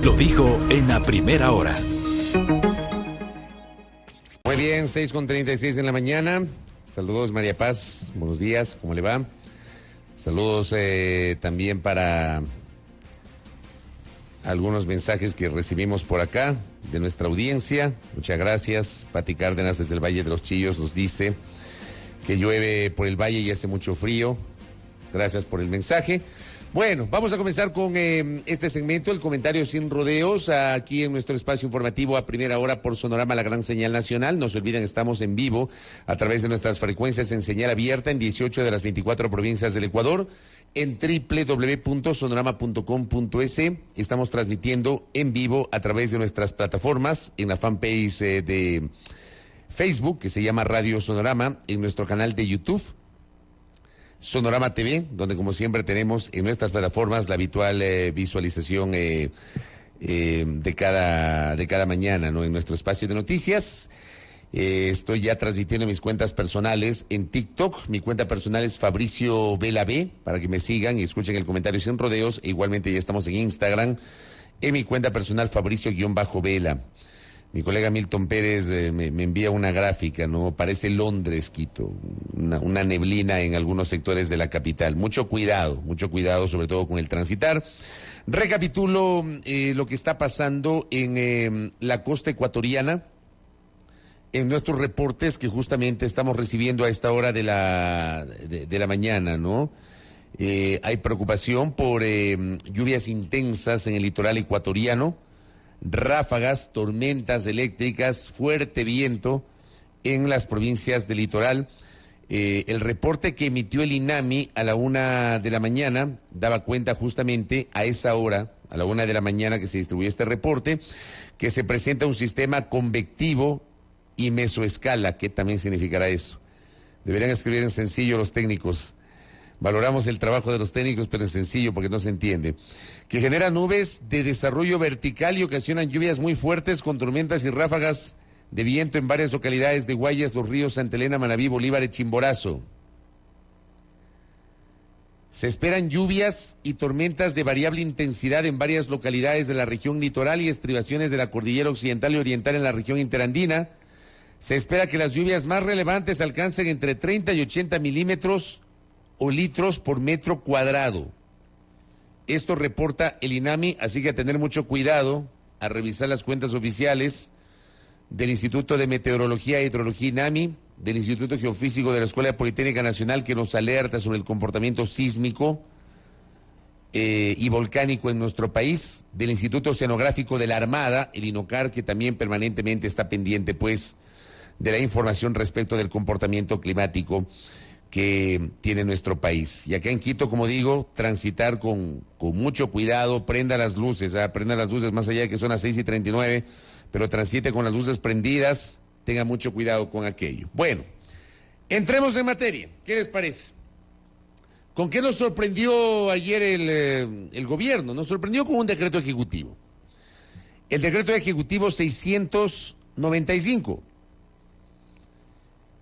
lo dijo en la primera hora. Muy bien, 6:36 en la mañana. Saludos, María Paz. Buenos días, ¿cómo le va? Saludos también para algunos mensajes que recibimos por acá de nuestra audiencia. Muchas gracias. Pati Cárdenas desde el Valle de los Chillos nos dice que llueve por el valle y hace mucho frío. Gracias por el mensaje. Bueno, vamos a comenzar con este segmento, el comentario sin rodeos, aquí en nuestro espacio informativo a primera hora por Sonorama, la gran señal nacional. No se olviden, estamos en vivo a través de nuestras frecuencias en señal abierta en 18 de las 24 provincias del Ecuador, en www.sonorama.com.es. Estamos transmitiendo en vivo a través de nuestras plataformas, en la fanpage de Facebook, que se llama Radio Sonorama, en nuestro canal de YouTube, Sonorama TV, donde como siempre tenemos en nuestras plataformas la habitual visualización de cada mañana, ¿no? En nuestro espacio de noticias. Estoy ya transmitiendo mis cuentas personales en TikTok. Mi cuenta personal es Fabricio Vela B, para que me sigan y escuchen el comentario sin rodeos. E igualmente ya estamos en Instagram, en mi cuenta personal Fabricio-Vela. Mi colega Milton Pérez me envía una gráfica, ¿no? Parece Londres, Quito, una neblina en algunos sectores de la capital. Mucho cuidado, sobre todo con el transitar. Recapitulo lo que está pasando en la costa ecuatoriana, en nuestros reportes que justamente estamos recibiendo a esta hora de la mañana, ¿no? Hay preocupación por lluvias intensas en el litoral ecuatoriano, ráfagas, tormentas eléctricas, fuerte viento en las provincias del litoral. El reporte que emitió el INAMI a la 1 de la mañana daba cuenta justamente a esa hora, a la 1 de la mañana que se distribuyó este reporte, que se presenta un sistema convectivo y mesoescala. ¿Qué también significará eso? Deberían escribir en sencillo los técnicos. Valoramos el trabajo de los técnicos, pero en sencillo porque no se entiende. Que genera nubes de desarrollo vertical y ocasionan lluvias muy fuertes con tormentas y ráfagas de viento en varias localidades de Guayas, Los Ríos, Santa Elena, Manabí, Bolívar y Chimborazo. Se esperan lluvias y tormentas de variable intensidad en varias localidades de la región litoral y estribaciones de la cordillera occidental y oriental en la región interandina. Se espera que las lluvias más relevantes alcancen entre 30 y 80 milímetros o litros por metro cuadrado. Esto reporta el INAMI, así que a tener mucho cuidado, a revisar las cuentas oficiales del Instituto de Meteorología e Hidrología INAMI, del Instituto Geofísico de la Escuela Politécnica Nacional, que nos alerta sobre el comportamiento sísmico y volcánico en nuestro país, del Instituto Oceanográfico de la Armada, el INOCAR, que también permanentemente está pendiente, pues, de la información respecto del comportamiento climático que tiene nuestro país. Y acá en Quito, como digo, transitar con mucho cuidado, prenda las luces más allá de que son las 6:39, pero transite con las luces prendidas, tenga mucho cuidado con aquello. Bueno, entremos en materia, ¿qué les parece? ¿Con qué nos sorprendió ayer el gobierno? Nos sorprendió con un decreto ejecutivo. El decreto ejecutivo 695.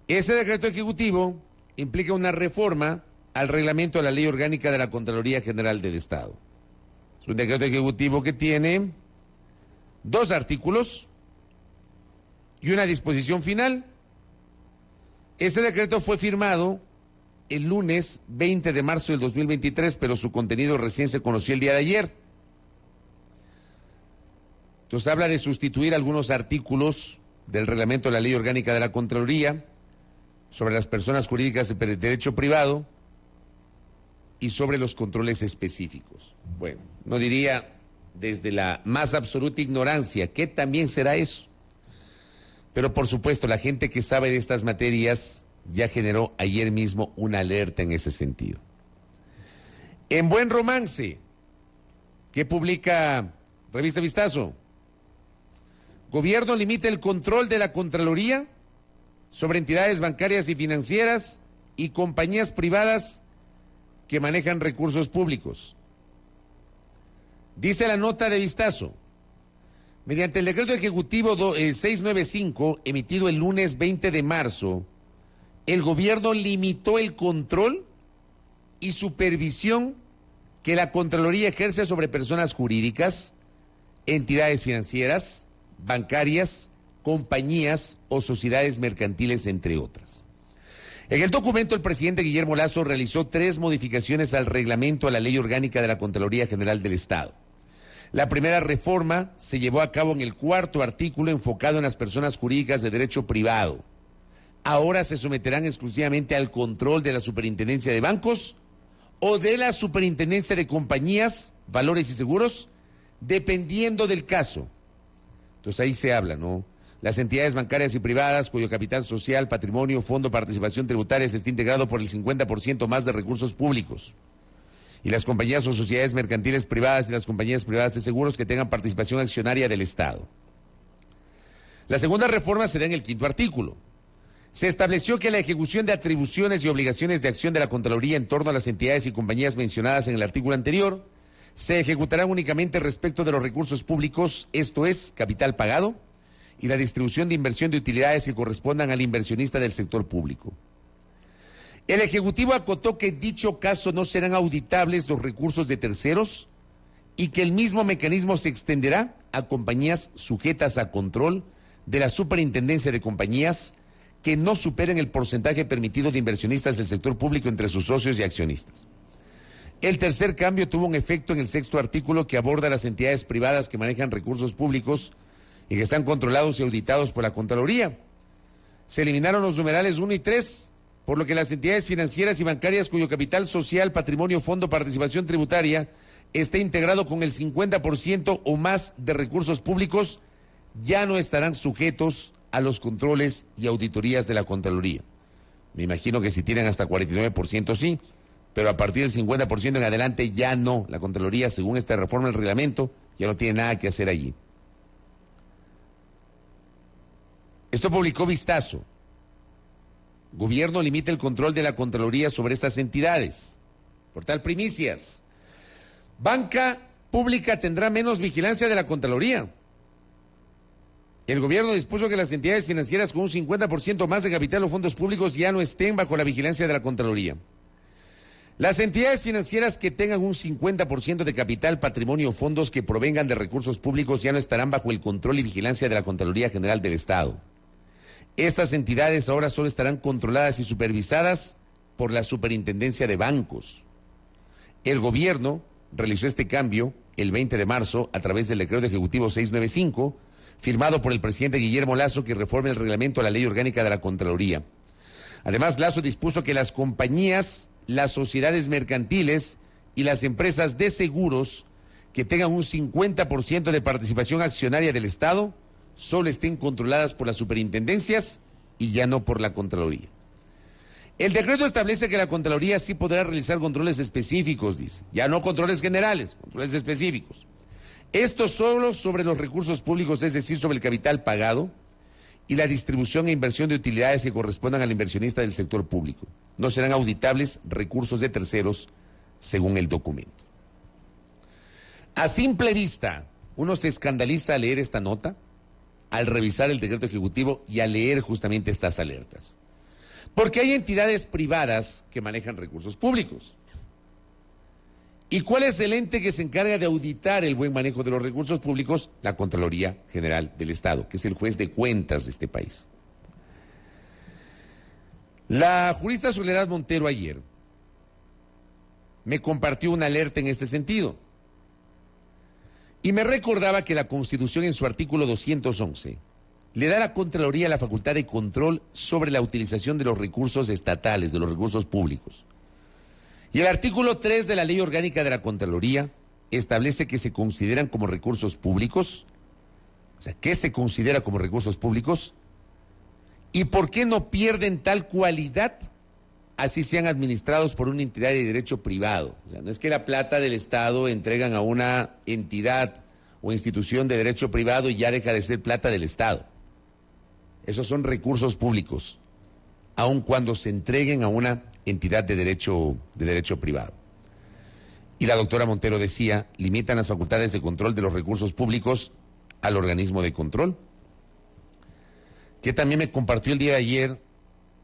Ese decreto ejecutivo implica una reforma al reglamento de la Ley Orgánica de la Contraloría General del Estado. Es un decreto ejecutivo que tiene 2 artículos y una disposición final. Ese decreto fue firmado el lunes 20 de marzo del 2023, pero su contenido recién se conoció el día de ayer. Entonces habla de sustituir algunos artículos del reglamento de la Ley Orgánica de la Contraloría sobre las personas jurídicas de derecho privado y sobre los controles específicos. Bueno, no diría desde la más absoluta ignorancia, ¿qué también será eso? Pero por supuesto, la gente que sabe de estas materias ya generó ayer mismo una alerta en ese sentido. En Buen Romance, que publica Revista Vistazo, gobierno limita el control de la Contraloría sobre entidades bancarias y financieras y compañías privadas que manejan recursos públicos. Dice la nota de Vistazo, mediante el decreto ejecutivo 695, emitido el lunes 20 de marzo, el gobierno limitó el control y supervisión que la Contraloría ejerce sobre personas jurídicas, entidades financieras, bancarias, compañías o sociedades mercantiles, entre otras. En el documento, el presidente Guillermo Lasso realizó 3 modificaciones al reglamento a la Ley Orgánica de la Contraloría General del Estado. La primera reforma se llevó a cabo en el 4º artículo enfocado en las personas jurídicas de derecho privado. Ahora se someterán exclusivamente al control de la Superintendencia de Bancos o de la Superintendencia de Compañías, Valores y Seguros, dependiendo del caso. Entonces ahí se habla, ¿no? Las entidades bancarias y privadas cuyo capital social, patrimonio, fondo, participación tributaria esté integrado por el 50% más de recursos públicos. Y las compañías o sociedades mercantiles privadas y las compañías privadas de seguros que tengan participación accionaria del Estado. La segunda reforma se da en el 5º artículo. Se estableció que la ejecución de atribuciones y obligaciones de acción de la Contraloría en torno a las entidades y compañías mencionadas en el artículo anterior se ejecutarán únicamente respecto de los recursos públicos, esto es, capital pagado, y la distribución de inversión de utilidades que correspondan al inversionista del sector público. El Ejecutivo acotó que en dicho caso no serán auditables los recursos de terceros y que el mismo mecanismo se extenderá a compañías sujetas a control de la Superintendencia de Compañías que no superen el porcentaje permitido de inversionistas del sector público entre sus socios y accionistas. El tercer cambio tuvo un efecto en el 6º artículo que aborda las entidades privadas que manejan recursos públicos y que están controlados y auditados por la Contraloría. Se eliminaron los numerales 1 y 3, por lo que las entidades financieras y bancarias cuyo capital social, patrimonio, fondo, participación tributaria esté integrado con el 50% o más de recursos públicos, ya no estarán sujetos a los controles y auditorías de la Contraloría. Me imagino que si tienen hasta 49% sí, pero a partir del 50% en adelante ya no. La Contraloría, según esta reforma del reglamento, ya no tiene nada que hacer allí. Esto publicó Vistazo. Gobierno limita el control de la Contraloría sobre estas entidades. Portal Primicias. Banca pública tendrá menos vigilancia de la Contraloría. El gobierno dispuso que las entidades financieras con un 50% más de capital o fondos públicos ya no estén bajo la vigilancia de la Contraloría. Las entidades financieras que tengan un 50% de capital, patrimonio o fondos que provengan de recursos públicos ya no estarán bajo el control y vigilancia de la Contraloría General del Estado. Estas entidades ahora solo estarán controladas y supervisadas por la Superintendencia de Bancos. El gobierno realizó este cambio el 20 de marzo a través del decreto ejecutivo 695, firmado por el presidente Guillermo Lasso, que reforma el reglamento a la Ley Orgánica de la Contraloría. Además, Lasso dispuso que las compañías, las sociedades mercantiles y las empresas de seguros que tengan un 50% de participación accionaria del Estado solo estén controladas por las superintendencias y ya no por la Contraloría. El decreto establece que la Contraloría sí podrá realizar controles específicos, dice, ya no controles generales, controles específicos. Esto solo sobre los recursos públicos, es decir, sobre el capital pagado y la distribución e inversión de utilidades que correspondan al inversionista del sector público. No serán auditables recursos de terceros, según el documento. A simple vista, uno se escandaliza al leer esta nota, al revisar el decreto ejecutivo y al leer justamente estas alertas. Porque hay entidades privadas que manejan recursos públicos. ¿Y cuál es el ente que se encarga de auditar el buen manejo de los recursos públicos? La Contraloría General del Estado, que es el juez de cuentas de este país. La jurista Soledad Montero ayer me compartió una alerta en este sentido y me recordaba que la Constitución en su artículo 211 le da a la Contraloría la facultad de control sobre la utilización de los recursos estatales, de los recursos públicos. Y el artículo 3 de la Ley Orgánica de la Contraloría establece que se consideran como recursos públicos. O sea, ¿qué se considera como recursos públicos? ¿Y por qué no pierden tal cualidad así sean administrados por una entidad de derecho privado? O sea, no es que la plata del Estado entregan a una entidad o institución de derecho privado y ya deja de ser plata del Estado. Esos son recursos públicos, aun cuando se entreguen a una entidad de derecho privado. Y la doctora Montero decía, limitan las facultades de control de los recursos públicos al organismo de control, que también me compartió el día de ayer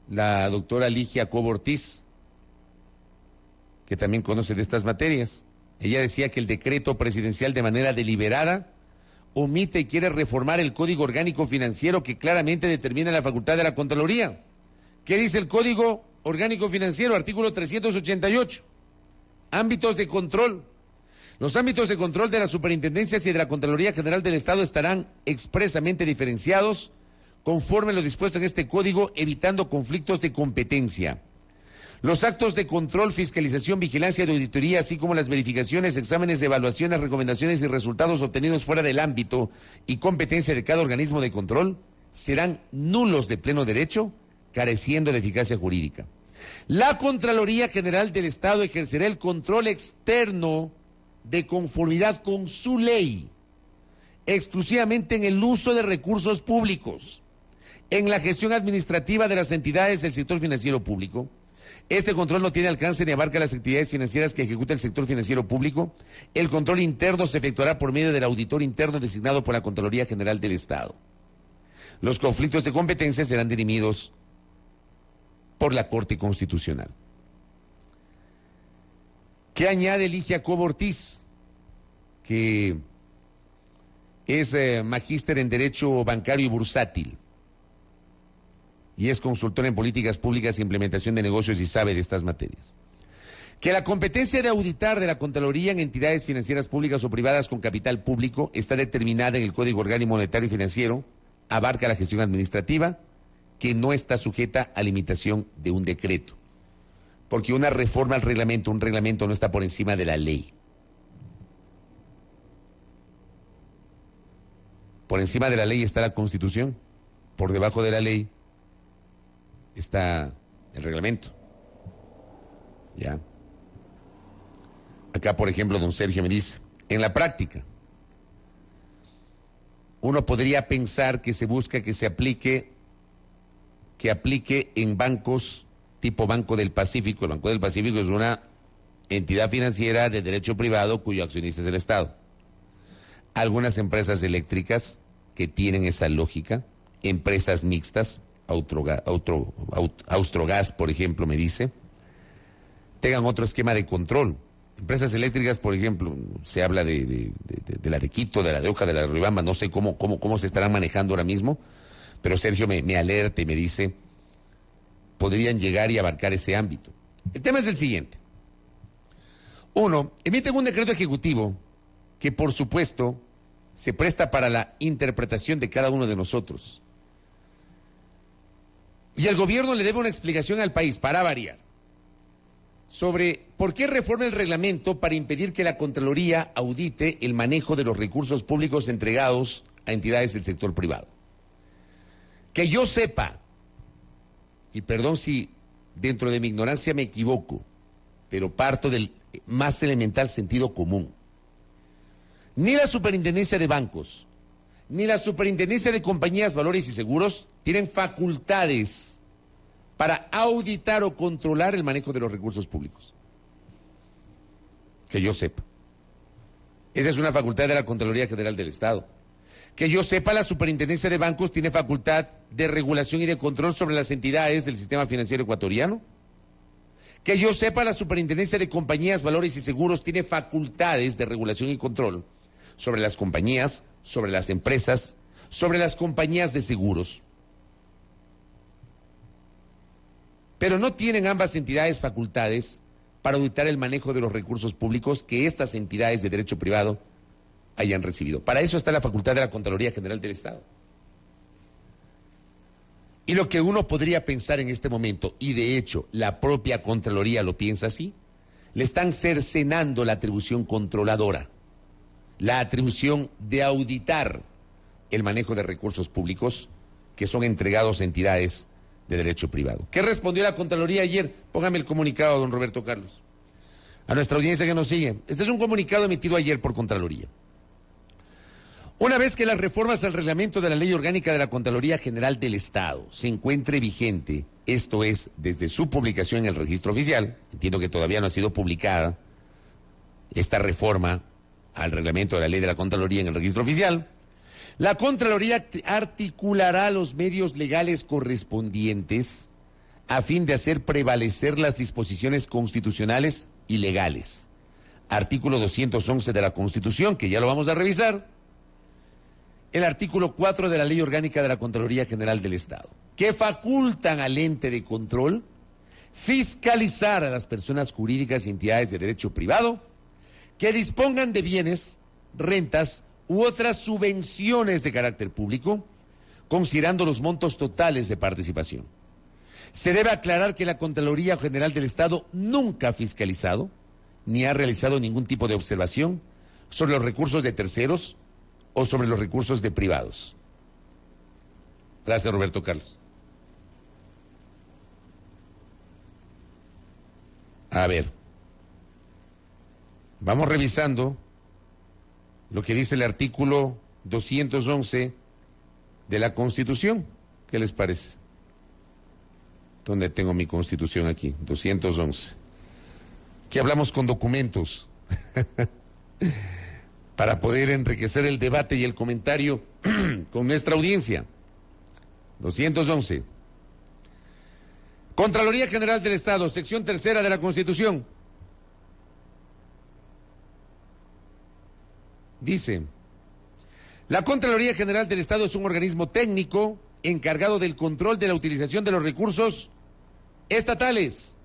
la doctora Ligia Cobo Ortiz, que también conoce de estas materias. Ella decía que el decreto presidencial de manera deliberada omite y quiere reformar el Código Orgánico Financiero que claramente determina la facultad de la Contraloría. ¿Qué dice el Código Orgánico Financiero? Artículo 388. Ámbitos de control. Los ámbitos de control de las superintendencias y de la Contraloría General del Estado estarán expresamente diferenciados conforme lo dispuesto en este código, evitando conflictos de competencia. Los actos de control, fiscalización, vigilancia de auditoría, así como las verificaciones, exámenes, evaluaciones, recomendaciones y resultados obtenidos fuera del ámbito y competencia de cada organismo de control, serán nulos de pleno derecho, careciendo de eficacia jurídica. La Contraloría General del Estado ejercerá el control externo de conformidad con su ley, exclusivamente en el uso de recursos públicos, en la gestión administrativa de las entidades del sector financiero público. Este control no tiene alcance ni abarca las actividades financieras que ejecuta el sector financiero público. El control interno se efectuará por medio del auditor interno designado por la Contraloría General del Estado. Los conflictos de competencia serán dirimidos por la Corte Constitucional. ¿Qué añade Ligia Cobo Ortiz? Que es magíster en Derecho Bancario y Bursátil y es consultora en políticas públicas e implementación de negocios y sabe de estas materias. Que la competencia de auditar de la Contraloría en entidades financieras públicas o privadas con capital público está determinada en el Código Orgánico Monetario y Financiero, abarca la gestión administrativa, que no está sujeta a limitación de un decreto, porque una reforma al reglamento, un reglamento no está por encima de la ley. Por encima de la ley está la Constitución, por debajo de la ley está el reglamento. Ya. Acá, por ejemplo, don Sergio me dice, en la práctica, uno podría pensar que se busca que aplique en bancos tipo Banco del Pacífico. El Banco del Pacífico es una entidad financiera de derecho privado cuyo accionista es el Estado. Algunas empresas eléctricas que tienen esa lógica, empresas mixtas, Austrogás, por ejemplo, me dice, tengan otro esquema de control. Empresas eléctricas, por ejemplo, se habla de la de Quito, de la de Oja, de la de Riobamba, no sé cómo se estarán manejando ahora mismo, pero Sergio me alerta y me dice, podrían llegar y abarcar ese ámbito. El tema es el siguiente. Uno, emiten un decreto ejecutivo que, por supuesto, se presta para la interpretación de cada uno de nosotros. Y el gobierno le debe una explicación al país, para variar, sobre por qué reforma el reglamento para impedir que la Contraloría audite el manejo de los recursos públicos entregados a entidades del sector privado. Que yo sepa, y perdón si dentro de mi ignorancia me equivoco, pero parto del más elemental sentido común. Ni la Superintendencia de Bancos, ni la Superintendencia de Compañías, Valores y Seguros tienen facultades para auditar o controlar el manejo de los recursos públicos. Que yo sepa. Esa es una facultad de la Contraloría General del Estado. Que yo sepa, la Superintendencia de Bancos tiene facultad de regulación y de control sobre las entidades del sistema financiero ecuatoriano. Que yo sepa, la Superintendencia de Compañías, Valores y Seguros tiene facultades de regulación y control sobre las compañías, sobre las empresas, sobre las compañías de seguros. Pero no tienen ambas entidades facultades para auditar el manejo de los recursos públicos que estas entidades de derecho privado hayan recibido. Para eso está la facultad de la Contraloría General del Estado. Y lo que uno podría pensar en este momento, y de hecho la propia Contraloría lo piensa así, le están cercenando la atribución controladora, la atribución de auditar el manejo de recursos públicos que son entregados a entidades de derecho privado. ¿Qué respondió la Contraloría ayer? Póngame el comunicado, don Roberto Carlos. A nuestra audiencia que nos sigue. Este es un comunicado emitido ayer por Contraloría. Una vez que las reformas al reglamento de la Ley Orgánica de la Contraloría General del Estado se encuentre vigente, esto es, desde su publicación en el Registro Oficial, entiendo que todavía no ha sido publicada esta reforma al reglamento de la Ley de la Contraloría en el Registro Oficial, la Contraloría articulará los medios legales correspondientes a fin de hacer prevalecer las disposiciones constitucionales y legales. Artículo 211 de la Constitución, que ya lo vamos a revisar, el artículo 4 de la Ley Orgánica de la Contraloría General del Estado, que facultan al ente de control fiscalizar a las personas jurídicas y entidades de derecho privado que dispongan de bienes, rentas u otras subvenciones de carácter público, considerando los montos totales de participación. Se debe aclarar que la Contraloría General del Estado nunca ha fiscalizado ni ha realizado ningún tipo de observación sobre los recursos de terceros o sobre los recursos de privados. Gracias, Roberto Carlos. A ver, vamos revisando lo que dice el artículo 211 de la Constitución. ¿Qué les parece? ¿Dónde tengo mi Constitución aquí? 211. Que hablamos con documentos para poder enriquecer el debate y el comentario con nuestra audiencia. 211. Contraloría General del Estado, sección tercera de la Constitución. Dice: la Contraloría General del Estado es un organismo técnico encargado del control de la utilización de los recursos estatales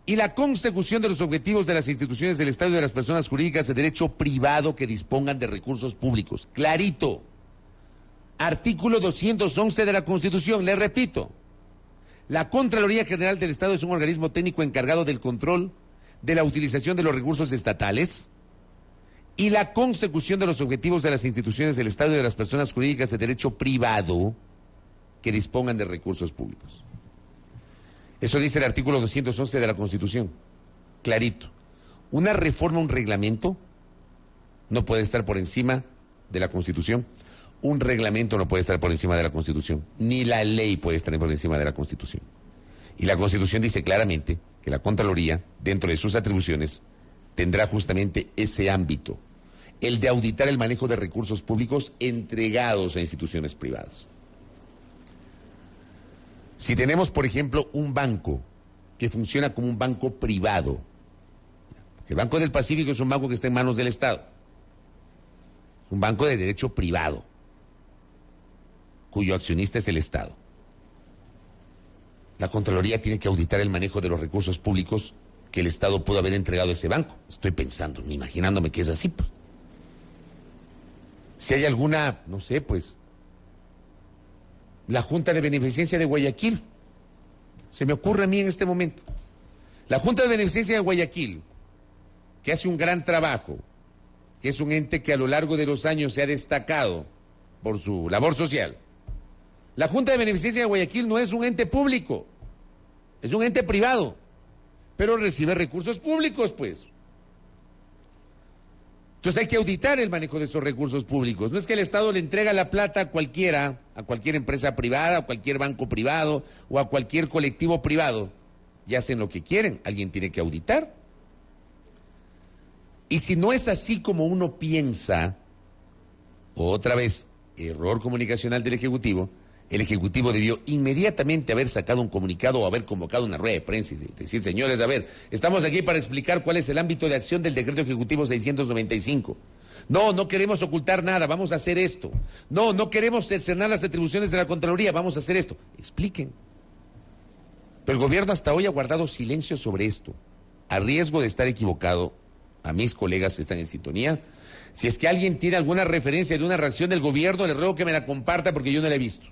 y la consecución de los objetivos de las instituciones del Estado y de las personas jurídicas de derecho privado que dispongan de recursos públicos. Clarito. Artículo 211 de la Constitución, le repito. La Contraloría General del Estado es un organismo técnico encargado del control de la utilización de los recursos estatales y la consecución de los objetivos de las instituciones del Estado y de las personas jurídicas de derecho privado que dispongan de recursos públicos. Eso dice el artículo 211 de la Constitución. Clarito. Una reforma, un reglamento, no puede estar por encima de la Constitución. Un reglamento no puede estar por encima de la Constitución. Ni la ley puede estar por encima de la Constitución. Y la Constitución dice claramente que la Contraloría, dentro de sus atribuciones, tendrá justamente ese ámbito, el de auditar el manejo de recursos públicos entregados a instituciones privadas. Si tenemos, por ejemplo, un banco que funciona como un banco privado, el Banco del Pacífico es un banco que está en manos del Estado, un banco de derecho privado, cuyo accionista es el Estado. La Contraloría tiene que auditar el manejo de los recursos públicos que el Estado pudo haber entregado a ese banco. Estoy pensando, imaginándome que es así, pues. Si hay alguna, no sé, pues, la Junta de Beneficencia de Guayaquil, se me ocurre a mí en este momento. La Junta de Beneficencia de Guayaquil, que hace un gran trabajo, que es un ente que a lo largo de los años se ha destacado por su labor social. La Junta de Beneficencia de Guayaquil no es un ente público, es un ente privado, pero recibe recursos públicos, pues. Entonces hay que auditar el manejo de esos recursos públicos. No es que el Estado le entrega la plata a cualquiera, a cualquier empresa privada, a cualquier banco privado o a cualquier colectivo privado. Y hacen lo que quieren, alguien tiene que auditar. Y si no es así como uno piensa, otra vez, error comunicacional del Ejecutivo, el Ejecutivo debió inmediatamente haber sacado un comunicado o haber convocado una rueda de prensa y decir: señores, a ver, estamos aquí para explicar cuál es el ámbito de acción del Decreto Ejecutivo 695. No queremos ocultar nada, vamos a hacer esto. No queremos cercenar las atribuciones de la Contraloría, vamos a hacer esto. Expliquen. Pero el gobierno hasta hoy ha guardado silencio sobre esto, a riesgo de estar equivocado. A mis colegas que están en sintonía, si es que alguien tiene alguna referencia de una reacción del gobierno, le ruego que me la comparta porque yo no la he visto.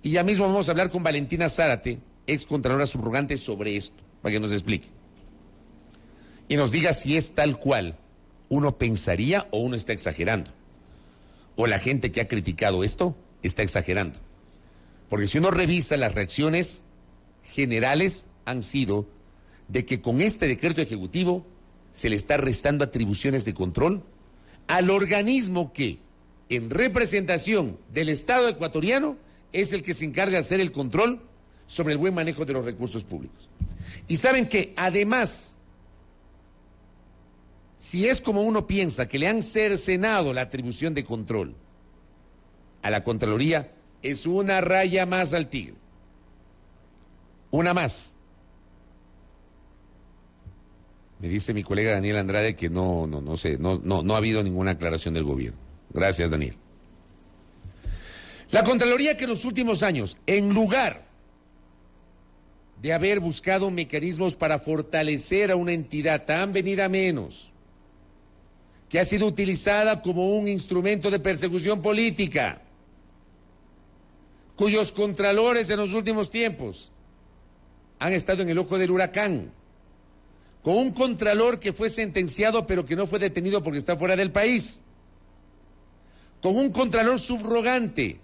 Y ya mismo vamos a hablar con Valentina Zárate, ex contralora subrogante, sobre esto, para que nos explique. Y nos diga si es tal cual uno pensaría o uno está exagerando. O la gente que ha criticado esto está exagerando. Porque si uno revisa, las reacciones generales han sido de que con este decreto ejecutivo se le está restando atribuciones de control al organismo que, en representación del Estado ecuatoriano, es el que se encarga de hacer el control sobre el buen manejo de los recursos públicos. Y saben que, además, si es como uno piensa, que le han cercenado la atribución de control a la Contraloría, es una raya más al tigre. Una más. Me dice mi colega Daniel Andrade que no ha habido ninguna aclaración del gobierno. Gracias, Daniel. La Contraloría, que en los últimos años, en lugar de haber buscado mecanismos para fortalecer a una entidad tan venida menos, que ha sido utilizada como un instrumento de persecución política, cuyos contralores en los últimos tiempos han estado en el ojo del huracán, con un contralor que fue sentenciado pero que no fue detenido porque está fuera del país, con un contralor subrogante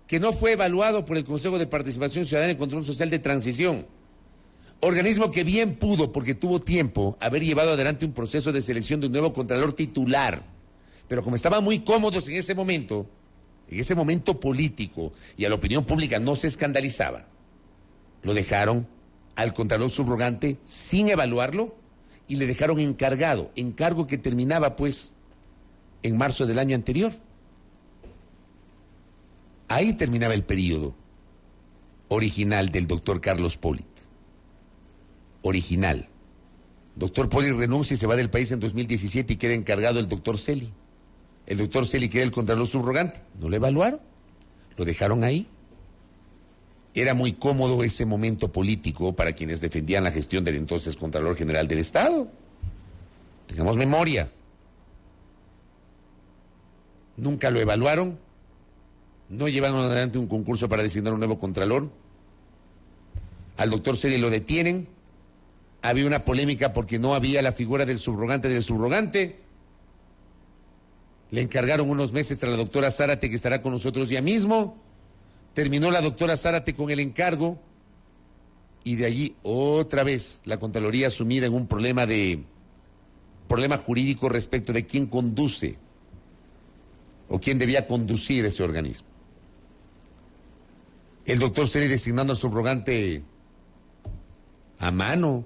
que no fue evaluado por el Consejo de Participación Ciudadana y Control Social de Transición, organismo que bien pudo, porque tuvo tiempo, haber llevado adelante un proceso de selección de un nuevo contralor titular, pero como estaban muy cómodos en ese momento político, y a la opinión pública no se escandalizaba, lo dejaron al contralor subrogante sin evaluarlo y le dejaron encargo que terminaba pues en marzo del año anterior. Ahí terminaba el periodo original del doctor Carlos Polit. Original. Doctor Polit renuncia y se va del país en 2017 y queda encargado el doctor Celi. El doctor Celi, que era el contralor subrogante. No lo evaluaron, lo dejaron ahí. Era muy cómodo ese momento político para quienes defendían la gestión del entonces Contralor General del Estado. Tengamos memoria. Nunca lo evaluaron, no llevaron adelante un concurso para designar un nuevo Contralor. Al doctor Celi lo detienen. Había una polémica porque no había la figura del subrogante. Le encargaron unos meses a la doctora Zárate, que estará con nosotros ya mismo. Terminó la doctora Zárate con el encargo y de allí otra vez la Contraloría sumida en un problema jurídico respecto de quién conduce o quién debía conducir ese organismo. El doctor Celi designando al subrogante a mano.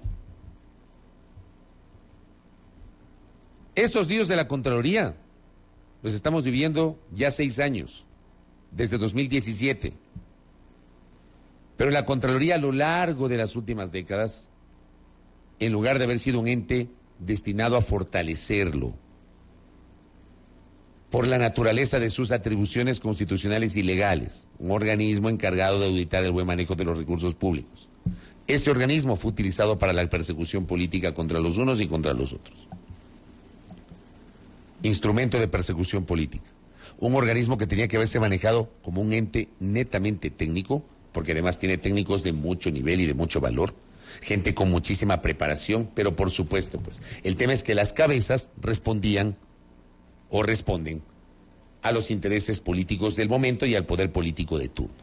Estos días de la Contraloría los estamos viviendo ya 6 años, desde 2017. Pero la Contraloría a lo largo de las últimas décadas, en lugar de haber sido un ente destinado a fortalecerlo, por la naturaleza de sus atribuciones constitucionales y legales, un organismo encargado de auditar el buen manejo de los recursos públicos. Ese organismo fue utilizado para la persecución política contra los unos y contra los otros. Instrumento de persecución política. Un organismo que tenía que haberse manejado como un ente netamente técnico, porque además tiene técnicos de mucho nivel y de mucho valor, gente con muchísima preparación, pero por supuesto, pues, el tema es que las cabezas respondían o responden a los intereses políticos del momento y al poder político de turno.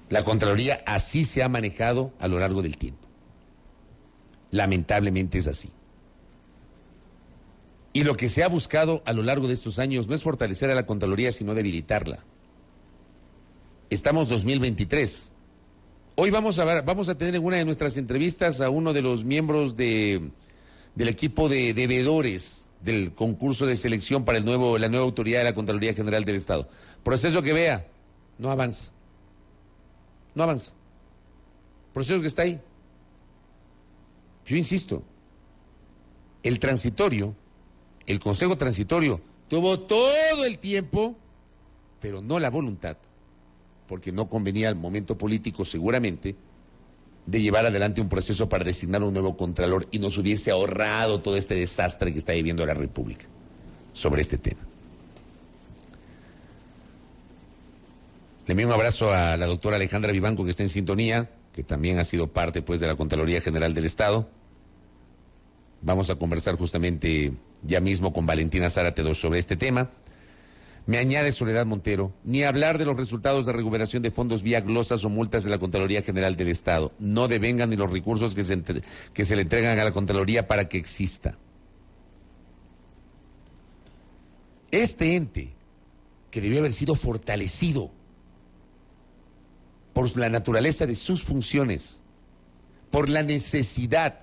La Contraloría así se ha manejado a lo largo del tiempo. Lamentablemente es así. Y lo que se ha buscado a lo largo de estos años no es fortalecer a la Contraloría, sino debilitarla. Estamos 2023. Hoy vamos a tener en una de nuestras entrevistas a uno de los miembros del equipo de veedores del concurso de selección para la nueva autoridad de la Contraloría General del Estado. Proceso que vea, no avanza. No avanza. Proceso que está ahí. Yo insisto, el Consejo Transitorio tuvo todo el tiempo, pero no la voluntad, porque no convenía al momento político seguramente, de llevar adelante un proceso para designar un nuevo Contralor y nos hubiese ahorrado todo este desastre que está viviendo la República sobre este tema. Le envío un abrazo a la doctora Alejandra Vivanco, que está en sintonía, que también ha sido parte pues de la Contraloría General del Estado. Vamos a conversar justamente ya mismo con Valentina Zárate sobre este tema. Me añade Soledad Montero, ni hablar de los resultados de recuperación de fondos vía glosas o multas de la Contraloría General del Estado. No devengan ni los recursos que se le entregan a la Contraloría para que exista. Este ente, que debió haber sido fortalecido por la naturaleza de sus funciones, por la necesidad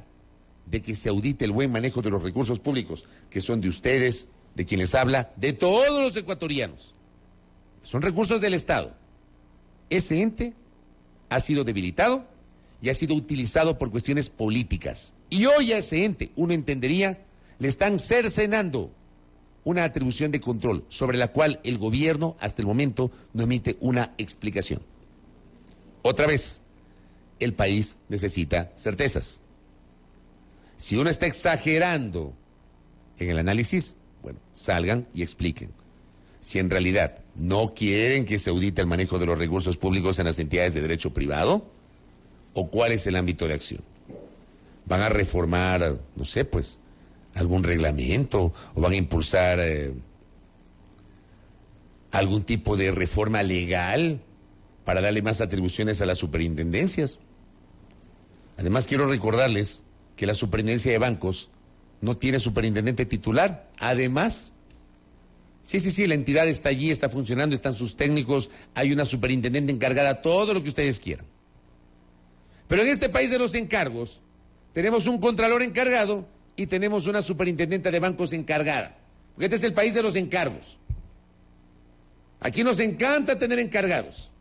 de que se audite el buen manejo de los recursos públicos, que son de ustedes, de quien les habla, de todos los ecuatorianos. Son recursos del Estado. Ese ente ha sido debilitado y ha sido utilizado por cuestiones políticas. Y hoy a ese ente, uno entendería, le están cercenando una atribución de control sobre la cual el gobierno hasta el momento no emite una explicación. Otra vez, el país necesita certezas. Si uno está exagerando en el análisis, bueno, salgan y expliquen. Si en realidad no quieren que se audite el manejo de los recursos públicos en las entidades de derecho privado, ¿o cuál es el ámbito de acción? ¿Van a reformar, no sé, pues, algún reglamento? ¿O van a impulsar algún tipo de reforma legal para darle más atribuciones a las superintendencias? Además, quiero recordarles que la superintendencia de bancos no tiene superintendente titular. Además, sí, la entidad está allí, está funcionando, están sus técnicos, hay una superintendente encargada, todo lo que ustedes quieran. Pero en este país de los encargos, tenemos un contralor encargado y tenemos una superintendente de bancos encargada. Porque este es el país de los encargos. Aquí nos encanta tener encargados.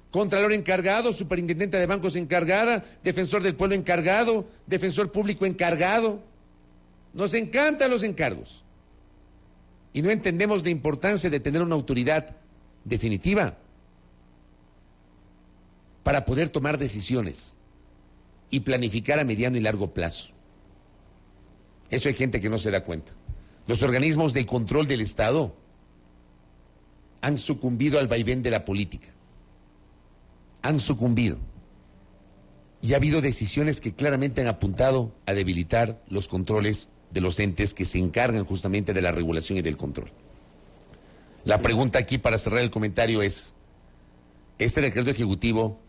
Contralor encargado, superintendente de bancos encargada, defensor del pueblo encargado, defensor público encargado. Nos encantan los encargos. Y no entendemos la importancia de tener una autoridad definitiva para poder tomar decisiones y planificar a mediano y largo plazo. Eso hay gente que no se da cuenta. Los organismos de control del Estado han sucumbido al vaivén de la política. Han sucumbido. Y ha habido decisiones que claramente han apuntado a debilitar los controles de los entes que se encargan justamente de la regulación y del control. La pregunta aquí para cerrar el comentario es, ¿este decreto ejecutivo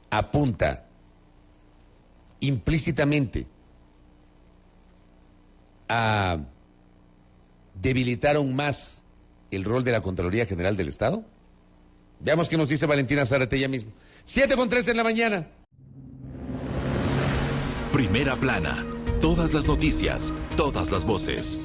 apunta implícitamente a debilitar aún más el rol de la Contraloría General del Estado? Veamos qué nos dice Valentina Zárate ella misma. 7:03 en la mañana. Primera plana. Todas las noticias, todas las voces.